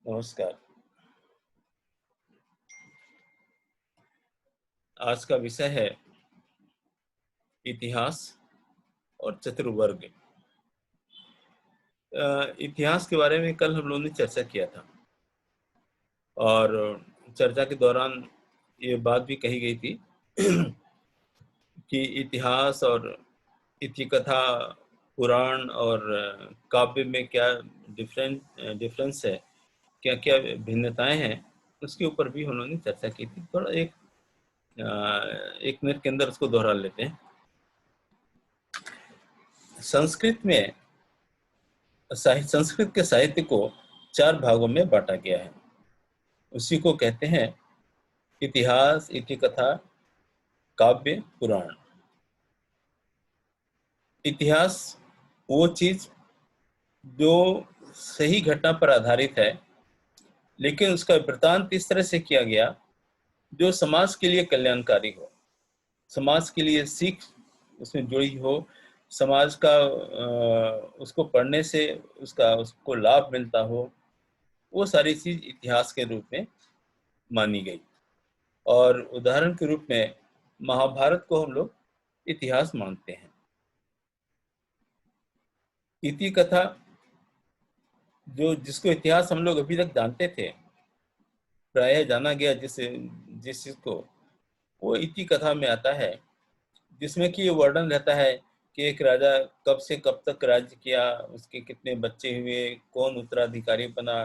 नमस्कार। आज का विषय है इतिहास और चतुर्वर्ग। इतिहास के बारे में कल हम लोगों ने चर्चा किया था और चर्चा के दौरान ये बात भी कही गई थी कि इतिहास और इतिकथा, पुराण और काव्य में क्या डिफरेंस है, क्या-क्या भिन्नताएं हैं, उसके ऊपर भी हम लोगों ने चर्चा की थी। थोड़ा एक मिनट के अंदर उसको दोहरा लेते हैं। संस्कृत में संस्कृत के साहित्य को 4 भागों में बांटा गया है। उसी को कहते हैं इतिहास, इतिकथा, काव्य, पुराण। इतिहास वो चीज जो सही घटना पर आधारित है, लेकिन उसका वृत्तांत इस तरह से किया गया जो समाज के लिए कल्याणकारी हो, समाज के लिए सीख उसमें जुड़ी हो, समाज का उसको पढ़ने से उसको लाभ मिलता हो, वो सारी चीज इतिहास के रूप में मानी गई। और उदाहरण के रूप में महाभारत को हम लोग इतिहास मानते हैं। इति कथा जिसको इतिहास हम लोग अभी तक जानते थे, प्रायः जाना गया जिस चीज को, वो इति कथा में आता है, जिसमें कि ये वर्णन रहता है कि एक राजा कब से कब तक राज्य किया, उसके कितने बच्चे हुए, कौन उत्तराधिकारी बना,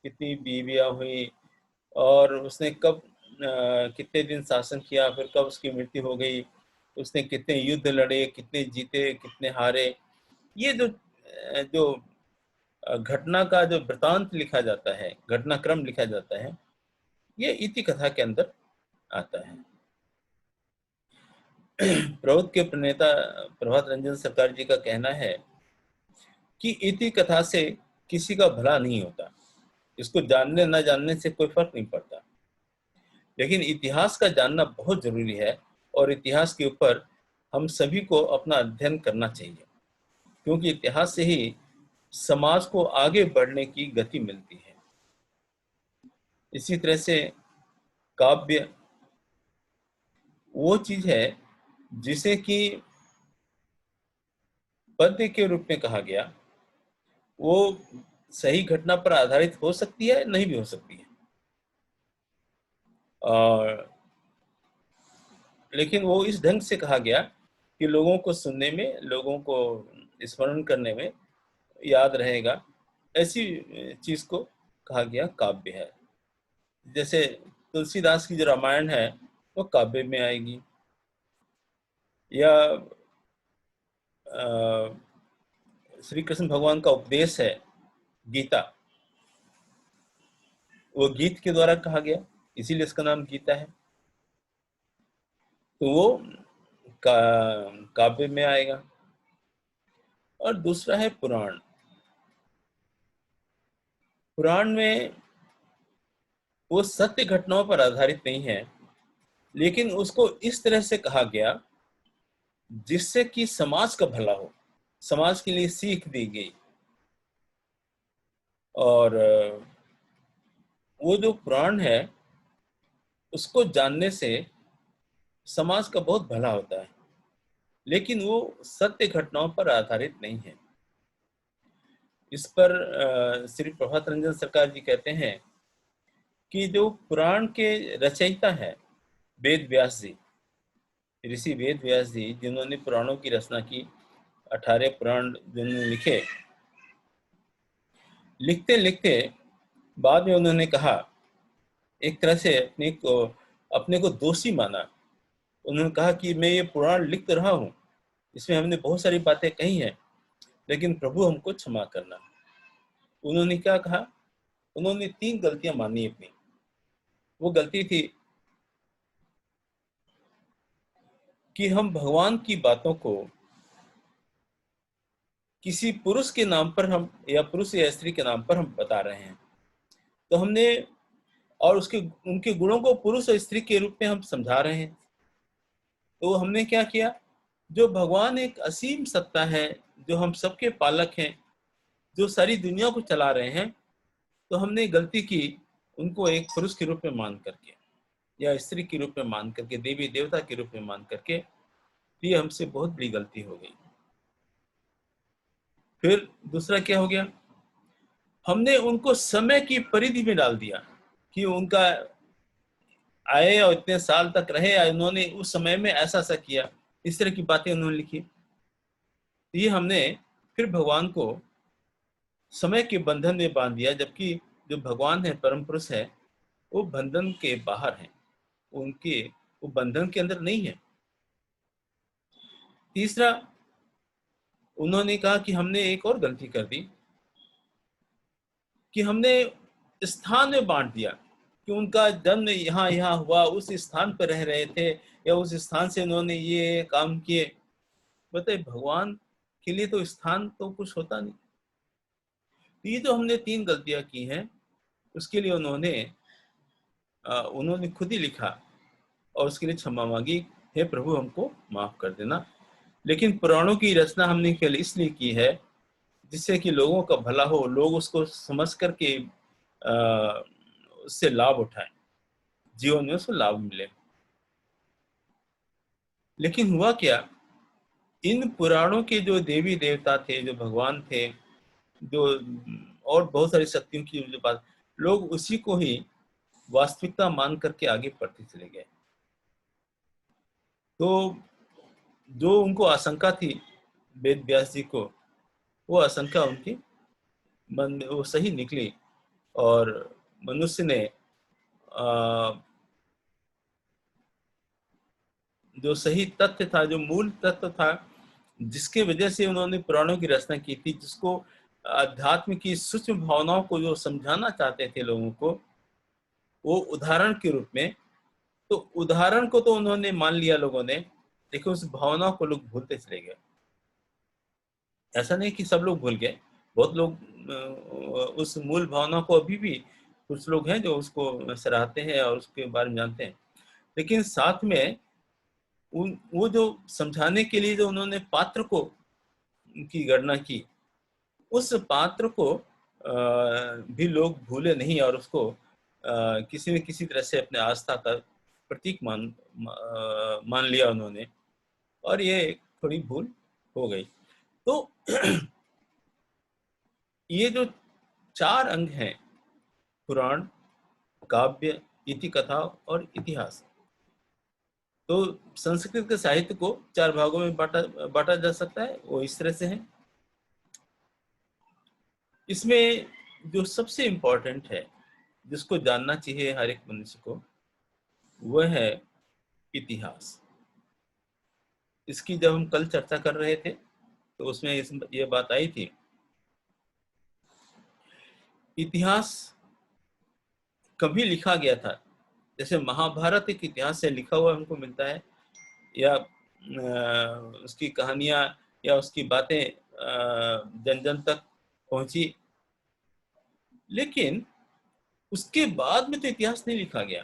कितनी बीवियां हुई, और उसने कब कितने दिन शासन किया, फिर कब उसकी मृत्यु हो गई, उसने कितने युद्ध लड़े, कितने जीते, कितने हारे। ये जो घटना का जो वृतांत लिखा जाता है, घटनाक्रम लिखा जाता है, ये इति कथा के अंदर आता है। प्रौध के प्रणेता प्रभात रंजन सरकार जी का कहना है कि इति कथा से किसी का भला नहीं होता, इसको जानने न जानने से कोई फर्क नहीं पड़ता, लेकिन इतिहास का जानना बहुत जरूरी है और इतिहास के ऊपर हम सभी को अपना अध्ययन करना चाहिए, क्योंकि इतिहास से ही समाज को आगे बढ़ने की गति मिलती है। इसी तरह से काव्य वो चीज है जिसे कि पद्य के रूप में कहा गया, वो सही घटना पर आधारित हो सकती है, नहीं भी हो सकती है, और लेकिन वो इस ढंग से कहा गया कि लोगों को सुनने में, लोगों को स्मरण करने में याद रहेगा, ऐसी चीज को कहा गया काव्य है। जैसे तुलसीदास की जो रामायण है वो काव्य में आएगी, या श्री कृष्ण भगवान का उपदेश है गीता, वो गीत के द्वारा कहा गया, इसीलिए इसका नाम गीता है, तो वो काव्य में आएगा। और दूसरा है पुराण। पुराण में वो सत्य घटनाओं पर आधारित नहीं है, लेकिन उसको इस तरह से कहा गया जिससे कि समाज का भला हो, समाज के लिए सीख दी गई। और वो जो पुराण है उसको जानने से समाज का बहुत भला होता है, लेकिन वो सत्य घटनाओं पर आधारित नहीं है। इस पर श्री प्रभात रंजन सरकार जी कहते हैं कि जो पुराण के रचयिता है वेद व्यास जी, ऋषि वेद व्यास जी, जिन्होंने पुराणों की रचना की, 18 पुराण जिन्होंने लिखे, लिखते लिखते बाद में उन्होंने कहा, एक तरह से अपने को दोषी माना। उन्होंने कहा कि मैं ये पुराण लिख तो रहा हूँ, इसमें हमने बहुत सारी बातें कही हैं, लेकिन प्रभु हमको क्षमा करना। उन्होंने क्या कहा, उन्होंने 3 गलतियां मानी अपनी। वो गलती थी कि हम भगवान की बातों को किसी पुरुष के नाम पर हम, या पुरुष या स्त्री के नाम पर हम बता रहे हैं, तो हमने, और उनके गुणों को पुरुष और स्त्री के रूप में हम समझा रहे हैं, तो हमने क्या किया, जो भगवान एक असीम सत्ता है, जो हम सबके पालक हैं, जो सारी दुनिया को चला रहे हैं, तो हमने गलती की उनको एक पुरुष के रूप में मान करके या स्त्री के रूप में मान करके, देवी देवता के रूप में मान करके। ये हमसे बहुत बड़ी गलती हो गई। फिर दूसरा क्या हो गया, हमने उनको समय की परिधि में डाल दिया कि उनका आए और इतने साल तक रहे, उन्होंने उस समय में ऐसा ऐसा किया, इस तरह की बातें उन्होंने लिखी। ये हमने फिर भगवान को समय के बंधन में बांध दिया, जबकि जो भगवान है, परम पुरुष है, वो बंधन के बाहर है, उनके वो बंधन के अंदर नहीं है। तीसरा, उन्होंने कहा कि हमने एक और गलती कर दी कि हमने स्थान में बांट दिया कि उनका जन्म यहाँ यहाँ हुआ, उस स्थान पर रह रहे थे, या उस स्थान से उन्होंने ये काम किए। बताइए, भगवान के लिए तो स्थान तो कुछ होता नहीं। ये जो हमने 3 गलतियां की हैं, उसके लिए उन्होंने खुद ही लिखा और उसके लिए क्षमा मांगी, हे प्रभु हमको माफ कर देना। लेकिन पुराणों की रचना हमने केवल इसलिए की है जिससे कि लोगों का भला हो, लोग उसको समझ करके उससे लाभ उठाएं, जीवन में उसको लाभ मिले। लेकिन हुआ क्या, इन पुराणों के जो देवी देवता थे, जो भगवान थे, जो और बहुत सारी शक्तियों की जो बात, लोग उसी को ही वास्तविकता मान करके आगे बढ़ते चले गए। तो जो उनको आशंका थी वेद व्यास जी को, वो आशंका उनकी मन में वो सही निकली, और मनुष्य ने जो सही तथ्य था, जो मूल तत्व था, जिसके वजह से उन्होंने पुराणों की रचना की थी, जिसको अध्यात्म की सूक्ष्म भावनाओं को जो समझाना चाहते थे लोगों को, वो उदाहरण के रूप में, तो उदाहरण को तो उन्होंने मान लिया लोगों ने, लेकिन उस भावना को लोग भूलते चले गए। ऐसा नहीं कि सब लोग भूल गए, बहुत लोग उस मूल भावना को अभी भी, कुछ लोग हैं जो उसको सराहते हैं और उसके बारे में जानते हैं। लेकिन साथ में वो जो समझाने के लिए जो उन्होंने पात्र को की गणना की, उस पात्र को भी लोग भूले नहीं, और उसको किसी न किसी तरह से अपने आस्था का प्रतीक मान लिया उन्होंने, और ये थोड़ी भूल हो गई। तो ये जो 4 अंग हैं, पुराण, काव्य, इति कथा और इतिहास, तो संस्कृत के साहित्य को 4 भागों में बांटा बांटा जा सकता है, वो इस तरह से है। इसमें जो सबसे इम्पोर्टेंट है, जिसको जानना चाहिए हर एक मनुष्य को, वह है इतिहास। इसकी जब हम कल चर्चा कर रहे थे तो उसमें ये बात आई थी, इतिहास कभी लिखा गया था, जैसे महाभारत एक इतिहास से लिखा हुआ हमको मिलता है, या उसकी कहानियां या उसकी बातें जन जन तक पहुंची, लेकिन उसके बाद में तो इतिहास नहीं लिखा गया।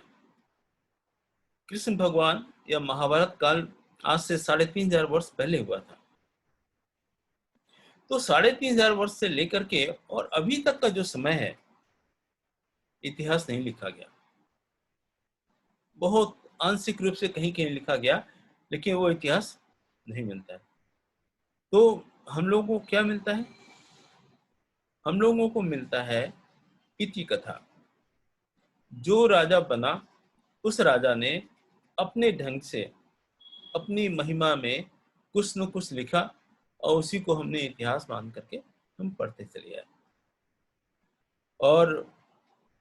कृष्ण भगवान या महाभारत काल आज से 3,500 वर्ष पहले हुआ था। तो 3,500 वर्ष से लेकर के और अभी तक का जो समय है, इतिहास नहीं लिखा गया। बहुत आंशिक रूप से कहीं कहीं लिखा गया, लेकिन वो इतिहास नहीं मिलता है। तो हम लोगों को क्या मिलता है? हम लोगों को मिलता है इति कथा। जो राजा बना, उस राजा ने अपने ढंग से, अपनी महिमा में कुछ न कुछ लिखा, और उसी को हमने इतिहास मान करके हम पढ़ते चले आए। और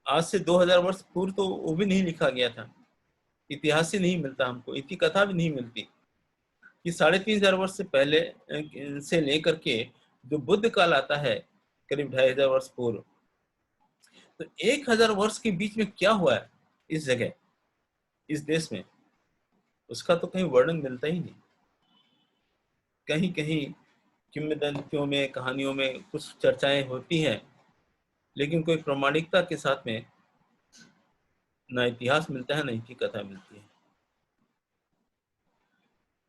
आज से 2000 वर्ष पूर्व तो वो भी नहीं लिखा गया था, इतिहास ही नहीं मिलता हमको, इति कथा भी नहीं मिलती। कि 3,500 वर्ष से पहले से लेकर के जो बुद्ध काल आता है, करीब 2,500 वर्ष पूर्व, तो 1,000 वर्ष के बीच में क्या हुआ है इस जगह, इस देश में, उसका तो कहीं वर्णन मिलता ही नहीं। कहीं कहीं किंवदंतियों में, कहानियों में कुछ चर्चाएं होती हैं, लेकिन कोई प्रामाणिकता के साथ में ना इतिहास मिलता है, ना इनकी कथा मिलती है।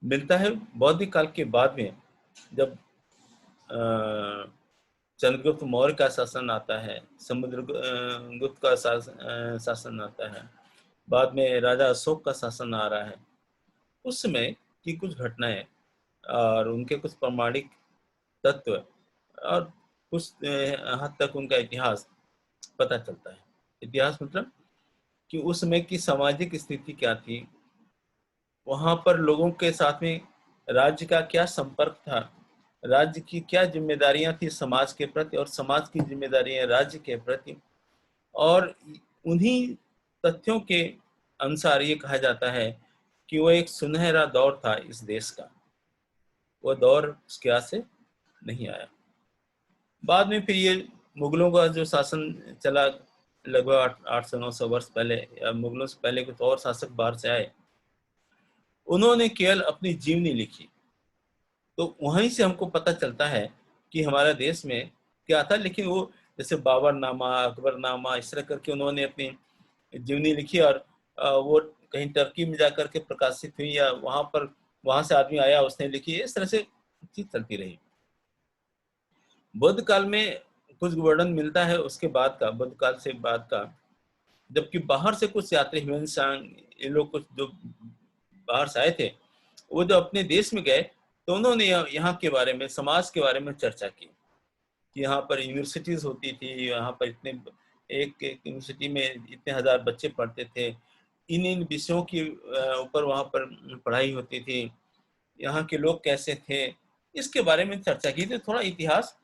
मिलता है बौद्धिक काल के बाद में, जब चंद्रगुप्त मौर्य का शासन आता है, गुप्त का शासन आता है, बाद में राजा अशोक का शासन आ रहा है। उस समय की कुछ घटनाएं और उनके कुछ प्रमाणिक तत्व और कुछ हद तक उनका इतिहास पता चलता है। इतिहास मतलब कि उस समय की सामाजिक स्थिति क्या थी, वहां पर लोगों के साथ में राज्य का क्या संपर्क था, राज्य की क्या जिम्मेदारियां थी समाज के प्रति और समाज की जिम्मेदारियां राज्य के प्रति। और उन्हीं तथ्यों के अनुसार ये कहा जाता है कि वो एक सुनहरा दौर था इस देश का, वो दौर उसके हाथ से नहीं आया। बाद में फिर ये मुगलों का जो शासन चला लगभग 800-900 वर्ष पहले, या मुगलों से पहले कुछ और शासक बाहर से आए, उन्होंने केवल अपनी जीवनी लिखी। तो वहीं से हमको पता चलता है कि हमारा देश में क्या था। लेकिन वो जैसे बाबरनामा, अकबरनामा, इस तरह करके उन्होंने अपनी जीवनी लिखी और वो कहीं टर्की में जाकर के प्रकाशित हुई, या वहां से आदमी आया उसने लिखी, इस तरह से चीज चलती रही। बुद्ध काल में कुछ वर्णन मिलता है उसके बाद का, बुद्ध काल से बाद का, जबकि बाहर से कुछ यात्री ह्वेन-त्सांग, ये लोग कुछ जो बाहर से आए थे, वो जो अपने देश में गए तो उन्होंने यहाँ के बारे में, समाज के बारे में चर्चा की कि यहाँ पर यूनिवर्सिटीज होती थी, यहाँ पर इतने एक यूनिवर्सिटी में इतने हजार बच्चे पढ़ते थे, इन इन विषयों के ऊपर वहाँ पर पढ़ाई होती थी, यहाँ के लोग कैसे थे, इसके बारे में चर्चा की। तो थोड़ा इतिहास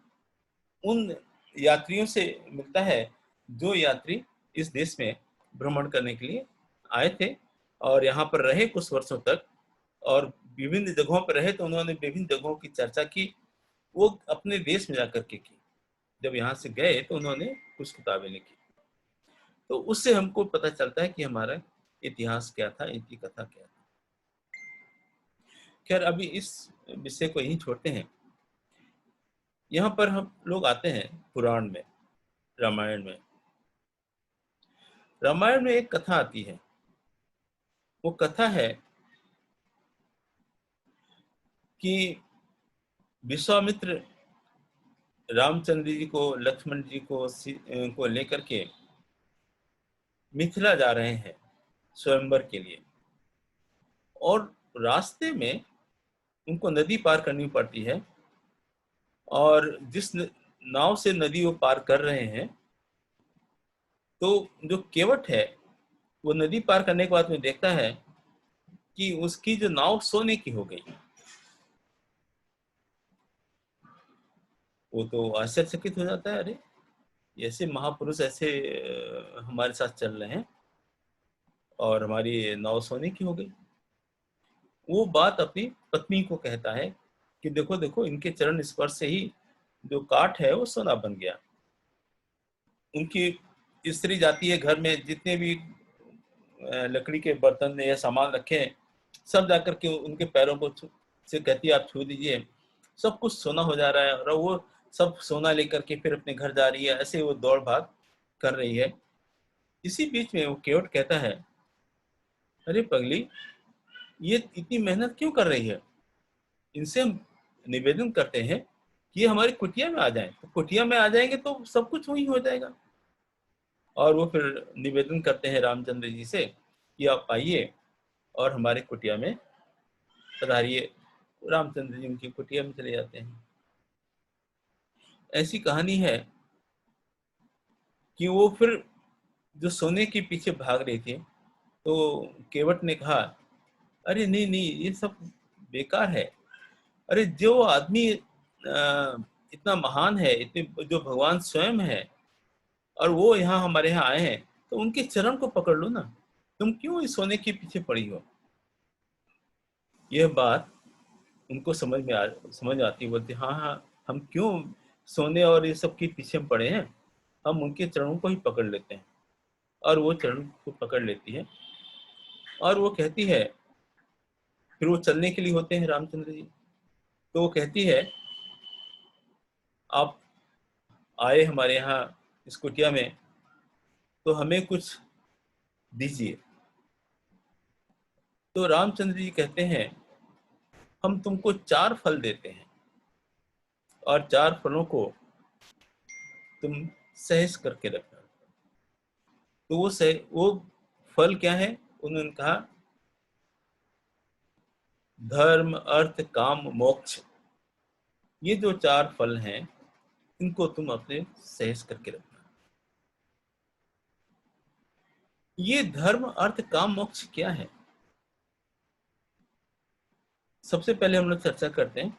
उन यात्रियों से मिलता है जो यात्री इस देश में भ्रमण करने के लिए आए थे और यहाँ पर रहे कुछ वर्षों तक, और विभिन्न जगहों पर रहे तो उन्होंने विभिन्न जगहों की चर्चा की, वो अपने देश में जाकर के की। जब यहाँ से गए तो उन्होंने कुछ किताबें लिखी। तो उससे हमको पता चलता है कि हमारा इतिहास क्या था, इनकी कथा क्या था। खैर, अभी इस विषय को यहीं छोड़ते हैं। यहाँ पर हम लोग आते हैं पुराण में, रामायण में। रामायण में एक कथा आती है, वो कथा है कि विश्वामित्र रामचंद्र जी को, लक्ष्मण जी को लेकर के मिथिला जा रहे हैं स्वयंवर के लिए, और रास्ते में उनको नदी पार करनी पड़ती है, और जिस नाव से नदी वो पार कर रहे हैं, तो जो केवट है वो नदी पार करने के बाद में देखता है कि उसकी जो नाव सोने की हो गई। वो तो आश्चर्यचकित हो जाता है, अरे ऐसे महापुरुष ऐसे हमारे साथ चल रहे हैं और हमारी नाव सोने की हो गई। वो बात अपनी पत्नी को कहता है कि देखो देखो, इनके चरण स्पर्श से ही जो काठ है वो सोना बन गया। उनकी स्त्री जाती है, घर में जितने भी लकड़ी के बर्तन या सामान रखे हैं सब जाकर के उनके पैरों को से कहती है आप छू दीजिए, सब कुछ सोना हो जा रहा है, और वो सब सोना लेकर के फिर अपने घर जा रही है। ऐसे वो दौड़ भाग कर रही है। इसी बीच में वो केवट कहता है, अरे पगली, ये इतनी मेहनत क्यों कर रही है? इनसे हम निवेदन करते हैं कि ये हमारी कुटिया में आ जाएं, तो कुटिया में आ जाएंगे तो सब कुछ वही हो जाएगा। और वो फिर निवेदन करते हैं रामचंद्र जी से कि आप आइए और हमारे कुटिया में पधारिए। रामचंद्र जी उनकी कुटिया में चले जाते हैं। ऐसी कहानी है कि वो फिर जो सोने के पीछे भाग रही थी, तो केवट ने कहा, अरे नहीं नहीं, ये सब बेकार है। अरे जो आदमी इतना महान है, इतने जो भगवान स्वयं है, और वो यहाँ हमारे यहाँ आए हैं, तो उनके चरण को पकड़ लो ना, तुम क्यों इस सोने के पीछे पड़ी हो? यह बात उनको समझ आती, बोलते हाँ हाँ, हम क्यों सोने और ये सब के पीछे पड़े हैं, हम उनके चरणों को ही पकड़ लेते हैं। और वो चरण को पकड़ लेती है और वो कहती है, फिर वो चलने के लिए होते हैं रामचंद्र जी, तो वो कहती है, आप आए हमारे यहाँ इस कुटिया में, तो हमें कुछ दीजिए। तो रामचंद्र जी कहते हैं, हम तुमको 4 फल देते हैं, और 4 फलों को तुम सहज करके रखना। तो वो फल क्या है? उन्होंने कहा धर्म, अर्थ, काम, मोक्ष, ये जो 4 फल हैं, इनको तुम अपने सहज करके रखना। ये धर्म, अर्थ, काम, मोक्ष क्या है? सबसे पहले हम लोग चर्चा करते हैं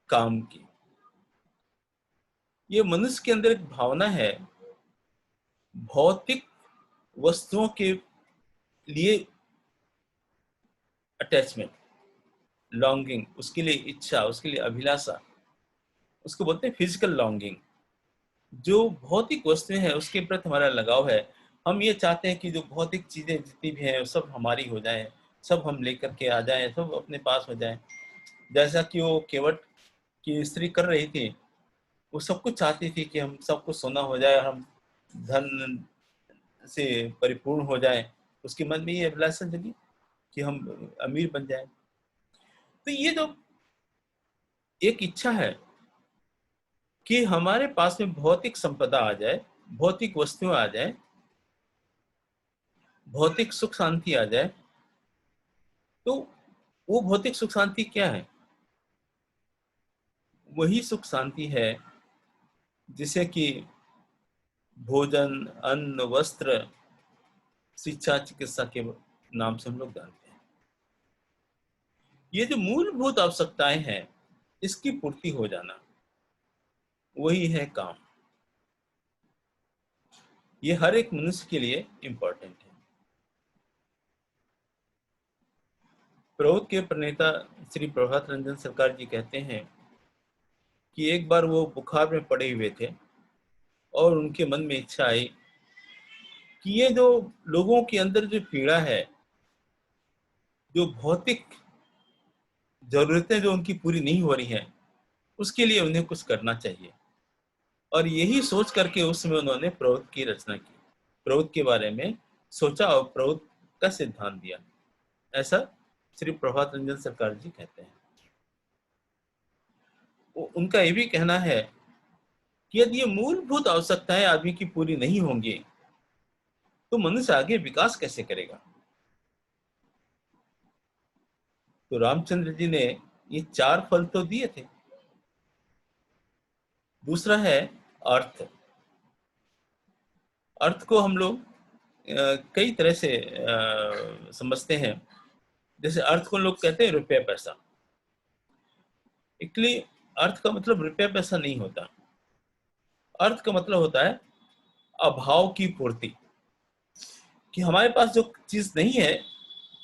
काम की। ये मनुष्य के अंदर एक भावना है, भौतिक वस्तुओं के लिए अटैचमेंट, लॉन्गिंग, उसके लिए इच्छा, उसके लिए अभिलाषा, उसको बोलते हैं फिजिकल लॉन्गिंग। जो भौतिक वस्तुएं हैं उसके प्रति हमारा लगाव है। हम ये चाहते हैं कि जो भौतिक चीजें जितनी भी हैं सब हमारी हो जाएं, सब हम लेकर के आ जाएं, सब अपने पास हो जाएं। जैसा कि वो केवट की स्त्री कर रही थी, वो सब कुछ चाहती थी कि हम सबको सोना हो जाए, हम धन से परिपूर्ण हो जाएं। उसके मन में ये अभिलाषा जगी कि हम अमीर बन जाएं। तो ये जो एक इच्छा है कि हमारे पास में भौतिक संपदा आ जाए, भौतिक वस्तुएं आ जाए, भौतिक सुख शांति आ जाए, तो वो भौतिक सुख शांति क्या है? वही सुख शांति है जिसे कि भोजन, अन्न, वस्त्र, शिक्षा, चिकित्सा के नाम से हम लोग जानते हैं। ये जो मूलभूत आवश्यकताएं हैं, इसकी पूर्ति हो जाना, वही है काम। ये हर एक मनुष्य के लिए इंपॉर्टेंट है। प्रौध के प्रणेता श्री प्रभात रंजन सरकार जी कहते हैं कि एक बार वो बुखार में पड़े हुए थे और उनके मन में इच्छा आई कि ये जो लोगों के अंदर जो पीड़ा है, जो भौतिक जरूरतें जो उनकी पूरी नहीं हो रही हैं, उसके लिए उन्हें कुछ करना चाहिए। और यही सोच करके उस समय उन्होंने प्रौध की रचना की, प्रौध के बारे में सोचा और प्रौध का सिद्धांत दिया। ऐसा श्री प्रभात रंजन सरकार जी कहते हैं। उनका ये भी कहना है कि यदि ये मूलभूत आवश्यकताएं आदमी की पूरी नहीं होंगी तो मनुष्य आगे विकास कैसे करेगा? तो रामचंद्र जी ने ये 4 फल तो दिए थे। दूसरा है अर्थ। अर्थ को हम लोग कई तरह से समझते हैं। जैसे अर्थ को लोग कहते हैं रुपया पैसा। एक्चुअली अर्थ का मतलब रुपया पैसा नहीं होता। अर्थ का मतलब होता है अभाव की पूर्ति, कि हमारे पास जो चीज नहीं है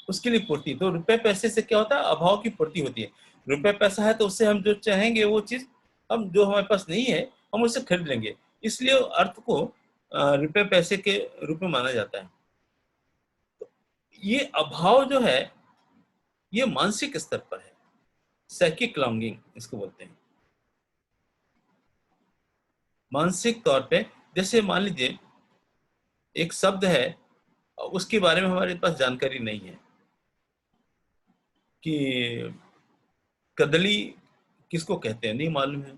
उसके लिए पूर्ति। तो रुपए पैसे से क्या होता है? अभाव की पूर्ति होती है। रुपए पैसा है तो उससे हम जो चाहेंगे वो चीज, हम जो हमारे पास नहीं है हम उससे खरीद लेंगे। इसलिए अर्थ को रुपए पैसे के रूप में माना जाता है। तो ये अभाव जो है ये मानसिक स्तर पर है, साइकिक लॉन्गिंग इसको बोलते हैं। मानसिक तौर पे, जैसे मान लीजिए एक शब्द है, उसके बारे में हमारे पास जानकारी नहीं है कि कदली किसको कहते हैं, नहीं मालूम है।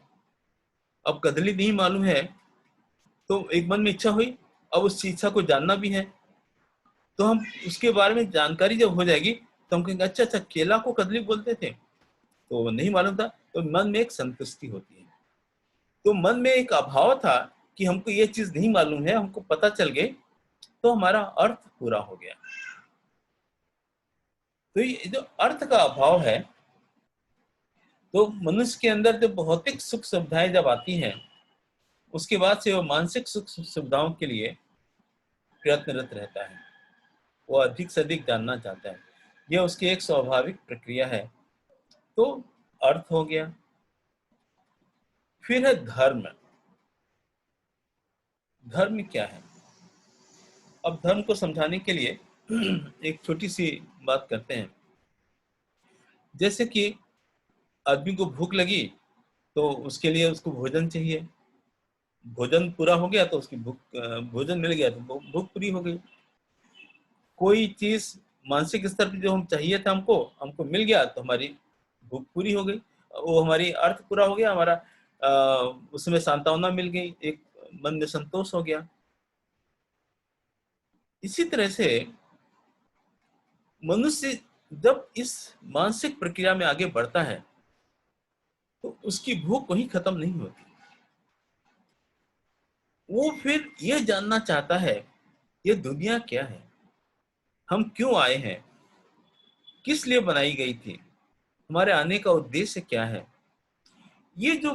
अब कदली नहीं मालूम है तो एक मन में इच्छा हुई, अब उस इच्छा को जानना भी है, तो हम उसके बारे में जानकारी जब हो जाएगी तो हम कहेंगे अच्छा अच्छा केला को कदली बोलते थे, तो नहीं मालूम था। तो मन में एक संतुष्टि होती है। तो मन में एक अभाव था कि हमको ये चीज नहीं मालूम है, हमको पता चल गई, तो हमारा अर्थ पूरा हो गया। तो ये जो अर्थ का अभाव है, तो मनुष्य के अंदर जो भौतिक सुख सुविधाएं जब आती हैं, उसके बाद से वो मानसिक सुख सुविधाओं के लिए प्रयत्नरत रहता है। वो अधिक से अधिक जानना चाहता है। यह उसकी एक स्वाभाविक प्रक्रिया है। तो अर्थ हो गया। फिर है धर्म। धर्म क्या है? अब धर्म को समझाने के लिए एक छोटी सी बात करते हैं। जैसे कि आदमी को भूख लगी तो उसके लिए उसको भोजन चाहिए, भोजन पूरा हो गया तो उसकी भोजन मिल गया तो भूख पूरी हो गई। कोई चीज मानसिक स्तर पर जो हम चाहिए था हमको हमको मिल गया तो हमारी भूख पूरी हो गई, वो हमारी अर्थ पूरा हो गया, हमारा उसमें सांत्वना मिल गई, एक मन में संतोष हो गया। इसी तरह से मनुष्य जब इस मानसिक प्रक्रिया में आगे बढ़ता है तो उसकी भूख वहीं खत्म नहीं होती। वो फिर ये जानना चाहता है ये दुनिया क्या है, हम क्यों आए हैं, किस लिए बनाई गई थी, हमारे आने का उद्देश्य क्या है। ये जो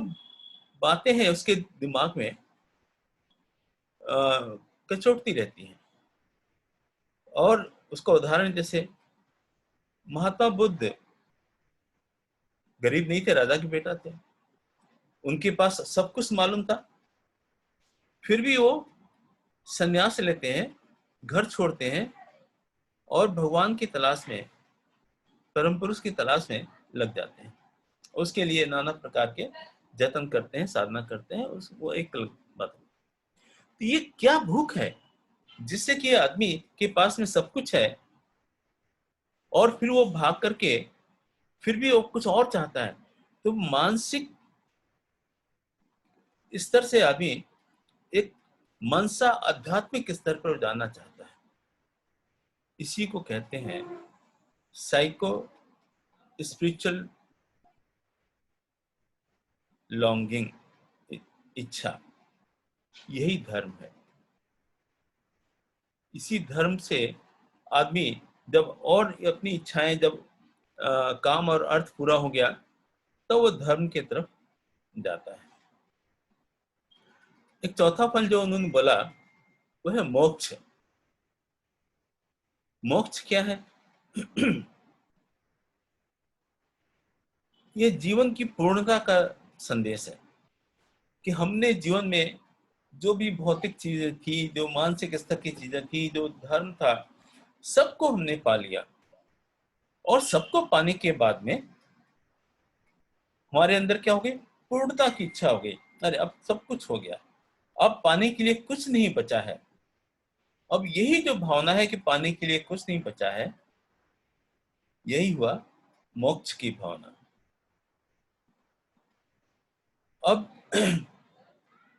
बातें हैं उसके दिमाग में कचोटती रहती हैं। और उसका उदाहरण जैसे महात्मा बुद्ध गरीब नहीं थे, राजा के बेटा थे, उनके पास सब कुछ मालूम था, फिर भी वो संन्यास लेते हैं, घर छोड़ते हैं और भगवान की तलाश में, परम पुरुष की तलाश में लग जाते हैं। उसके लिए नाना प्रकार के जतन करते हैं, साधना करते हैं, उस वो एक बात। तो ये क्या भूख है जिससे कि आदमी के पास में सब कुछ है और फिर वो भाग करके फिर भी वो कुछ और चाहता है। तो मानसिक स्तर से आदमी एक मनसा आध्यात्मिक स्तर पर जाना चाहता है। इसी को कहते हैं साइको स्पिरिचुअल लॉन्गिंग, इच्छा। यही धर्म है। इसी धर्म से आदमी जब और अपनी इच्छाएं जब काम और अर्थ पूरा हो गया तो वो धर्म के तरफ जाता है। एक चौथा फल जो उन्होंने बोला वो है मोक्ष। मोक्ष क्या है? ये जीवन की पूर्णता का संदेश है कि हमने जीवन में जो भी भौतिक चीजें थी, जो मानसिक स्तर की चीजें थी, जो धर्म था, सबको हमने पा लिया। और सबको पाने के बाद में हमारे अंदर क्या हो गई? पूर्णता की इच्छा हो गई। अरे अब सब कुछ हो गया, अब पाने के लिए कुछ नहीं बचा है। अब यही जो भावना है कि पाने के लिए कुछ नहीं बचा है, यही हुआ मोक्ष की भावना। अब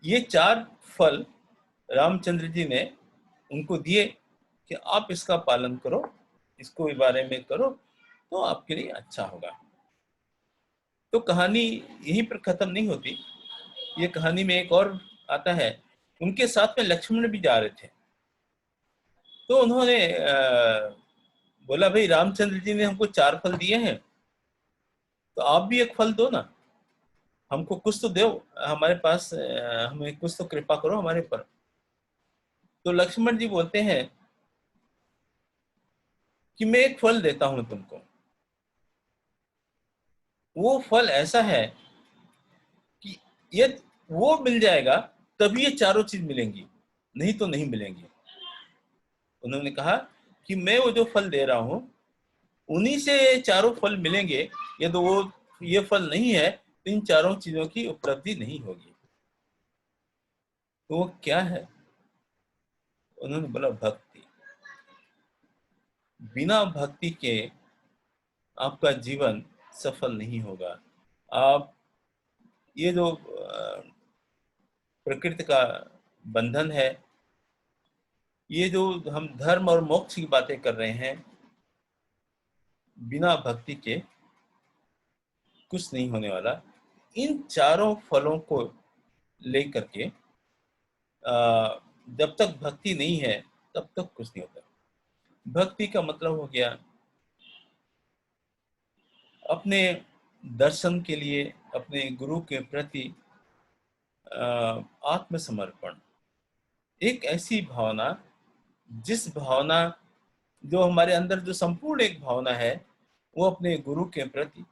ये 4 फल रामचंद्र जी ने उनको दिए कि आप इसका पालन करो, इसको इस बारे में करो तो आपके लिए अच्छा होगा। तो कहानी यहीं पर खत्म नहीं होती। ये कहानी में एक और आता है, उनके साथ में लक्ष्मण भी जा रहे थे। तो उन्होंने बोला भाई रामचंद्र जी ने हमको 4 फल दिए हैं, तो आप भी एक फल दो ना, हमको कुछ तो दो, हमारे पास हमें कुछ तो कृपा करो हमारे पर। तो लक्ष्मण जी बोलते हैं कि मैं एक फल देता हूं तुमको। वो फल ऐसा है कि ये वो मिल जाएगा तभी ये चारों चीज मिलेंगी, नहीं तो नहीं मिलेंगी। उन्होंने कहा कि मैं वो जो फल दे रहा हूं उन्हीं से चारों फल मिलेंगे, ये तो वो ये फल नहीं है तो इन चारों चीजों की उपलब्धि नहीं होगी। तो वो क्या है? उन्होंने बोला भक्ति। बिना भक्ति के आपका जीवन सफल नहीं होगा। आप ये जो प्रकृति का बंधन है, ये जो हम धर्म और मोक्ष की बातें कर रहे हैं, बिना भक्ति के कुछ नहीं होने वाला। इन चारों फलों को लेकर के जब तक भक्ति नहीं है तब तक कुछ नहीं होता। भक्ति का मतलब हो गया अपने दर्शन के लिए अपने गुरु के प्रति आत्मसमर्पण। एक ऐसी भावना, जिस भावना जो हमारे अंदर जो संपूर्ण एक भावना है, वो अपने गुरु के प्रति,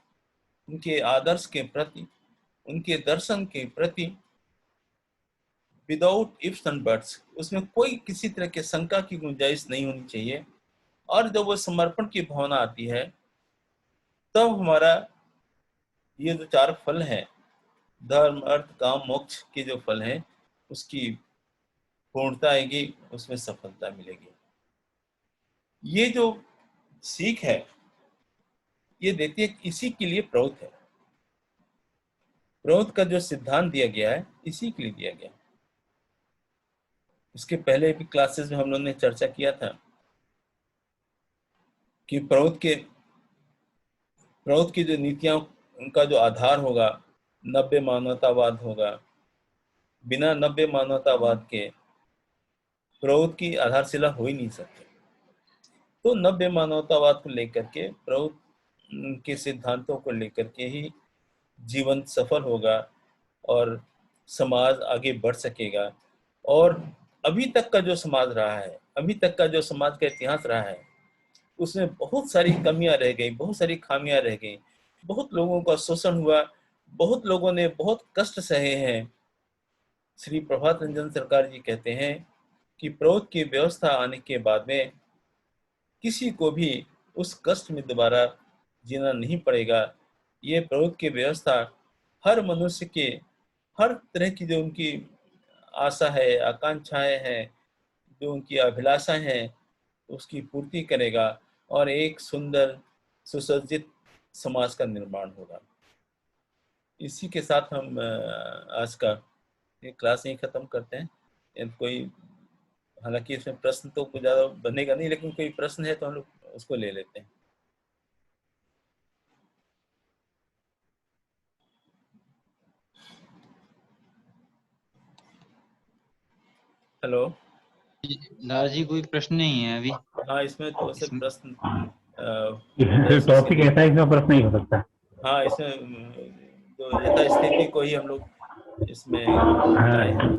उनके आदर्श के प्रति, उनके दर्शन के प्रति, विदाउट इफ्स एंड बट्स, उसमें कोई किसी तरह के शंका की गुंजाइश नहीं होनी चाहिए। और जब वो समर्पण की भावना आती है तब हमारा ये जो 4 फल हैं, धर्म अर्थ काम मोक्ष के जो फल हैं, उसकी पूर्णता आएगी, उसमें सफलता मिलेगी। ये जो सीख है ये देती है इसी के लिए प्रवृत्त है। प्रौद का जो सिद्धांत दिया गया है इसी के लिए दिया गया। इसके पहले भी क्लासेस में हम लोगों ने चर्चा किया था कि प्रौद की जो नीतियां, उनका जो आधार होगा नव्य मानवतावाद होगा। बिना नव्य मानवतावाद के प्रौद की आधारशिला हो ही नहीं सकती। तो नव्य मानवतावाद को लेकर के, प्रौद के सिद्धांतों को लेकर के ही जीवन सफल होगा और समाज आगे बढ़ सकेगा। और अभी तक का जो समाज रहा है, अभी तक का जो समाज का इतिहास रहा है, उसमें बहुत सारी कमियां रह गई, बहुत सारी खामियां रह गई, बहुत लोगों का शोषण हुआ, बहुत लोगों ने बहुत कष्ट सहे हैं। श्री प्रभात रंजन सरकार जी कहते हैं कि प्रौद की व्यवस्था आने के बाद में किसी को भी उस कष्ट में दोबारा जीना नहीं पड़ेगा। ये प्रौद की व्यवस्था हर मनुष्य के हर तरह की जो उनकी आशा है, आकांक्षाएं हैं, जो उनकी अभिलाषाएं हैं, उसकी पूर्ति करेगा और एक सुंदर सुसज्जित समाज का निर्माण होगा। इसी के साथ हम आज का ये क्लास यहीं खत्म करते हैं। कोई, हालांकि इसमें प्रश्न तो कुछ ज़्यादा बनेगा नहीं, लेकिन कोई प्रश्न है तो हम लोग उसको ले लेते हैं। हेलो। दादाजी कोई प्रश्न नहीं है अभी। हाँ, इसमें तो वैसे प्रश्न टॉपिक ऐसा है इसमें प्रश्न नहीं हो सकता। हाँ, इसमें जो यथास्थिति को ही हम लोग इसमें लाए हैं।